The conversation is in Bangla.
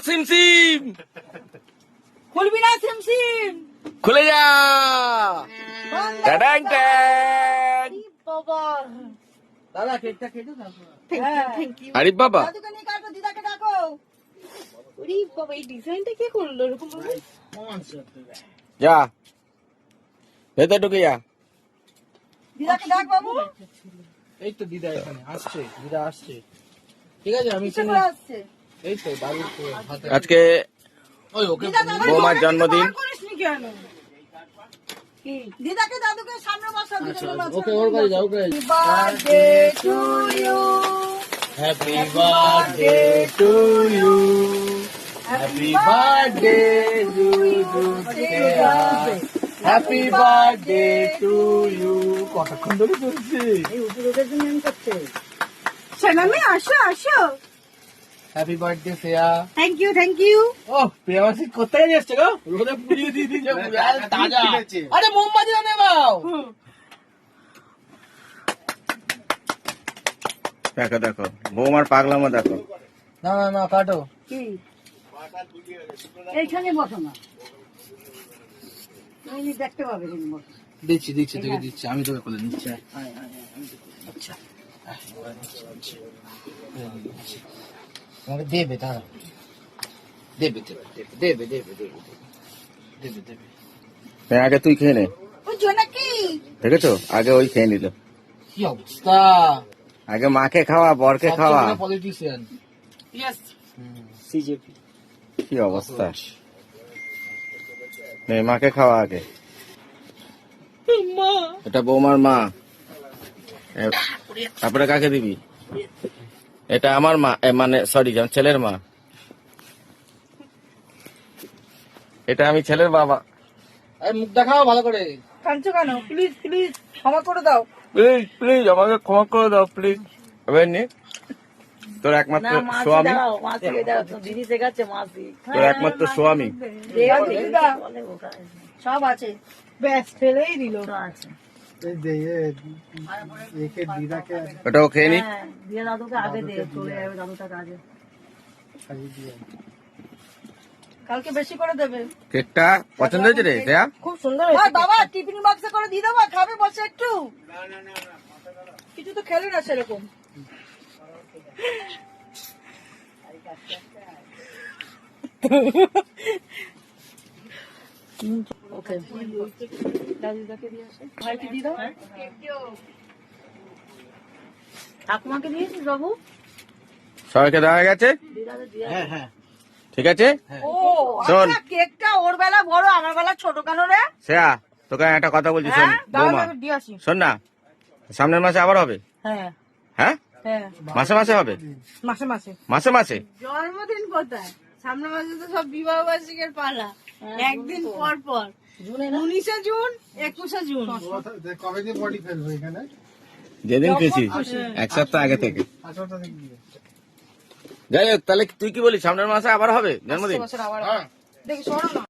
সিমসিম, খুলবি না সিমসিম। খুলে যা। ট্যাডাং ট্যাং। বাবা দাদা কেকটা কেটে দাও। Thank you. আরিফ বাবা, দাদুকে নিয়ে কাটো, দিদাকে ডাকো। ওরে বাবা, এই ডিজাইনটা কে করলো এরকম ভাবে? যা ভেতর ঢুকে যা। দিদাকে ডাক বাবু। এই তো দিদা এখানে আসছে, দিদা আসছে। ঠিক আছে আমি কিসে করে আসছে? এই তো দাদুর তো হাতে। আজকে ওই ওকে দিদা দাদুকে বৌমার জন্মদিন। বার করিসনি কেন? কি? দিদাকে দাদুকে সামনে বসা, দিদাকে বসা। ওকে ওর কাছে যাও, okay. Happy birthday to you. Happy birthday to you, happy birthday to you, happy birthday to you. কতক্ষণ ধরে চলছে? সেনামি আসো আসো। Happy birthday Shreya. Thank you thank you. ও প্রেমাসি কোথায় যাচ্ছে গো? রোদে পুড়িয়ে দিয়ে দিয়েছে পুরো। আরে তাজা। আরে মোমবাতি না নেবাও। দেখো দেখো বৌমার পাগলামো দেখো। না না না কাটো। কি? এইখানে বসো না। তুমি দেখতে পাবে কিন্তু বসো। দিচ্ছি দিচ্ছি তোকে দিচ্ছি, আমি তোকে করে নিচ্ছি। আচ্ছা তোমাকে দেবে দাঁড়া, দেবে দেবে দেবে দেবে দেবে দেবে দেবে। আগে তুই খেয়ে নে, বুঝছো নাকি? দেখেছো আগে ওই খেয়ে নিল। কি অবস্থা! আগে মাকে খাওয়া, বরকে খাওয়া। পলিটিশিয়ান। ইয়েস। সিজেপি। কি অবস্থা! নে মাকে খাওয়া আগে। মা। এটা বৌমার মা। তারপরে কাকে দিবি? এটা আমার মা, মানে সরি ছেলের মা। এটা আমি ছেলের বাবা। আরে মুখ দেখাও ভালো করে। কাঁদছো কেন? প্লিজ প্লিজ ক্ষমা করে দাও। প্লিজ প্লিজ আমাকে ক্ষমা করে দাও প্লিজ। এবার নে তোর একমাত্র স্বামী, দিদি শেখাচ্ছে মাসি। তোর একমাত্র স্বামী। সব আছে, ব্যাস ফেলেই দিল। ওটাও খেয়ে নি। দিয়ে দাদুকে আগে দে, চলে যাবে দাদুটা কাজে। কালকে বেশি করে দেবে। কেকটা পছন্দ হয়েছে রে শ্রেয়া? খুব সুন্দর হয়েছে। বাবা টিফিন বক্সে করে দিয়ে দেবো, খাবে বসে একটু। কিছু তো খেলে না সেরকম। ওকে দাদুদাকে দিয়ে আসে। ভাইকে দিয়ে দাও। ঠাকুমাকে দিয়েছিস বাবু? সবাইকে দেওয়া হয়ে গেছে? হ্যাঁ হ্যাঁ ঠিক আছে। ও শোন। আচ্ছা, কেকটা ওর বেলা বড়, আমার বেলা ছোট কেন রে? শ্রেয়া তোকে একটা কথা বলছি শোন। বৌমা দিয়ে আসি। শোন না, সামনের মাসে আবার হবে। হ্যাঁ হ্যাঁ হ্যাঁ, মাসে মাসে হবে, মাসে মাসে। মাসে মাসে। জন্মদিন কোথায়? সামনের মাসে তো সব বিবাহ বার্ষিকের পালা, একদিন পর পর। 19শে জুন 21শে জুন। কবে দিয়ে বডি ফেলবো এখানে? যেদিন খুশি, এক সপ্তাহ আগে থেকে। যাই হোক, তাহলে তুই কি বলিস সামনের মাসে আবার হবে জন্মদিন? বছর আবার দেখি, শোনো না।